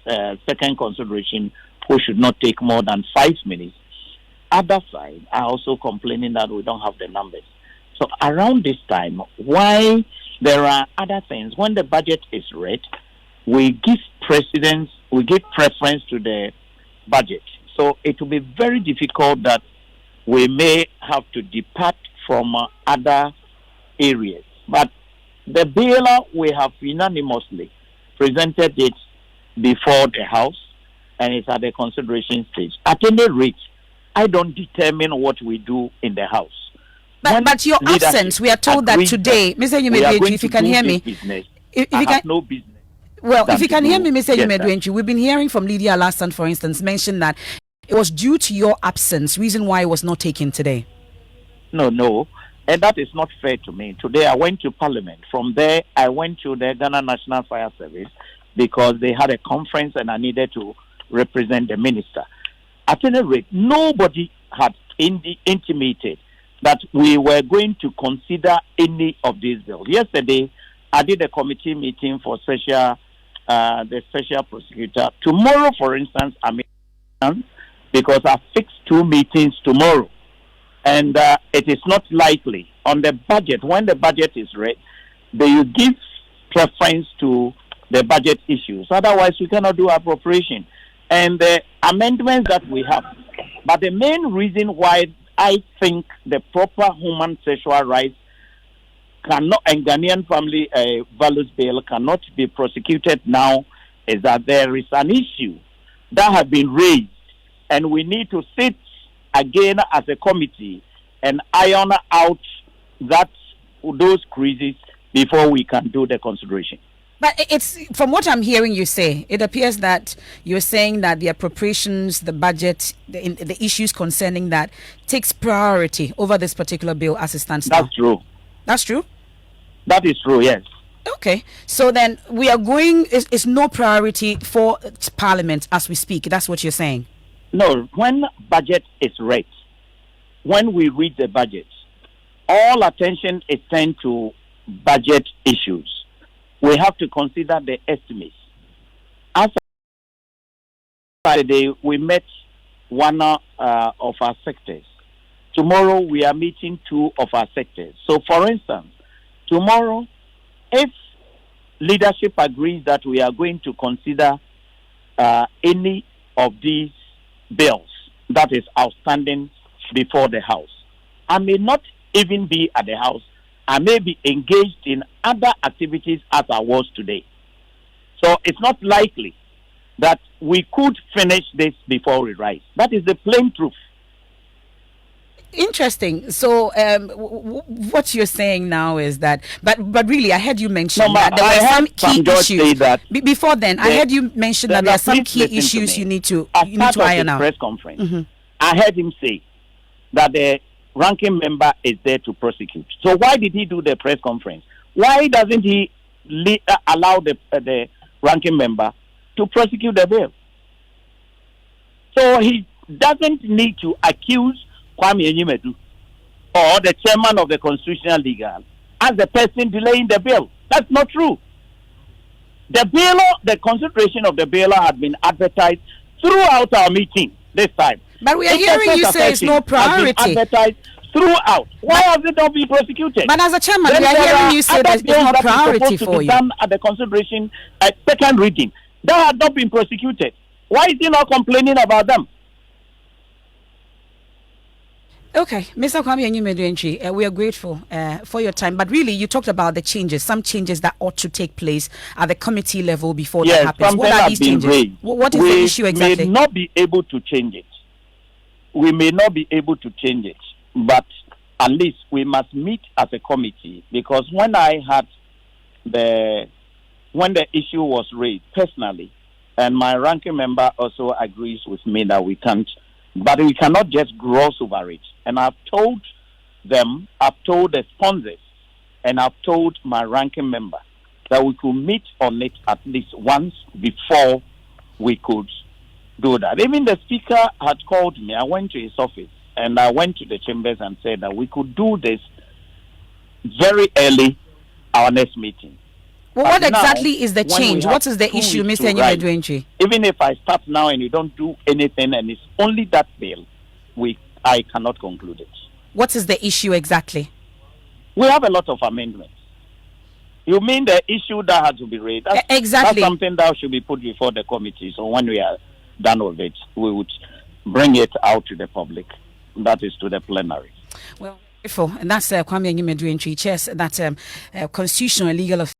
second consideration, which should not take more than 5 minutes. Other side are also complaining that we don't have the numbers. So around this time, why there are other things, when the budget is read, we give preference to the budget. So it will be very difficult that we may have to depart from other areas. But the bill, we have unanimously presented it before the House, and it's at the consideration stage. At any rate, I don't determine what we do in the House. But your absence, we are told that today, Mr. Anyimadu, if you can hear me, if you can, no business. Well, if you can hear me, Mr. Anyimadu Antwi, we've been hearing from Lydia Alassane, for instance, mention that it was due to your absence, reason why it was not taken today. No, and that is not fair to me. Today I went to Parliament. From there, I went to the Ghana National Fire Service because they had a conference and I needed to represent the minister. At any rate, nobody had intimated that we were going to consider any of these bills. Yesterday, I did a committee meeting for the special prosecutor. Tomorrow, for instance, I'm in because I fixed 2 meetings tomorrow. And it is not likely on the budget, when the budget is read, they will give preference to the budget issues. Otherwise, we cannot do appropriation. And the amendments that we have. But the main reason why I think the proper human sexual rights cannot, and Ghanaian family values bill cannot be prosecuted now is that there is an issue that has been raised, and we need to sit again as a committee and iron out those creases before we can do the consideration. But it's, from what I'm hearing you say, it appears that you're saying that the appropriations, the budget, the issues concerning that takes priority over this particular bill as it stands now. That's true. That's true? That is true, yes. Okay. So then we are going, it's no priority for Parliament as we speak. That's what you're saying? No, when budget is read, when we read the budget, all attention is turned to budget issues. We have to consider the estimates. As Friday, we met one of our sectors. Tomorrow, we are meeting 2 of our sectors. So, for instance, tomorrow, if leadership agrees that we are going to consider any of these bills that is outstanding before the House, I may not even be at the House. I may be engaged in other activities as I was today. So it's not likely that we could finish this before we rise. That is the plain truth. Interesting. So what you're saying now is that, but really, I heard you mention that there were some key issues. Before then, I heard you mention that there are some key issues you need to iron out. Press conference, I heard him say that the ranking member is there to prosecute. So why did he do the press conference? Why doesn't he allow the ranking member to prosecute the bill? So he doesn't need to accuse Kwame Anyimadu or the chairman of the Constitutional Legal as the person delaying the bill. That's not true. The bill, the consideration of the bill had been advertised throughout our meeting this time. But we are hearing you say it's no priority. Advertised throughout. Why has it not been prosecuted? But as a chairman, we are hearing you say that it's not priority for you. Done at the consideration at second reading that had not been prosecuted. Why is he not complaining about them? Okay, Mr. Kwame Anyimadu Antwi, we are grateful for your time. But really, you talked about the changes, some changes that ought to take place at the committee level before that happens. What are these changes? What is the issue exactly? We may not be able to change it. We may not be able to change it, but at least we must meet as a committee, because when the issue was raised personally, and my ranking member also agrees with me that we can't, but we cannot just gloss over it. And I've told them, I've told the sponsors, and I've told my ranking member that we could meet on it at least once before we could do that. Even the speaker had called me. I went to his office and I went to the chambers and said that we could do this very early, our next meeting. Well, what exactly is the change? What is the issue, Mr. Anyimadu Antwi? Even if I start now and you don't do anything and it's only that bill, I cannot conclude it. What is the issue exactly? We have a lot of amendments. You mean the issue that had to be raised? Exactly. That's something that should be put before the committee. So when we are done with it, we would bring it out to the public. That is to the plenary. Well, and that's Kwame Anyimadu Antwi, chairs that Constitutional and Legal Affairs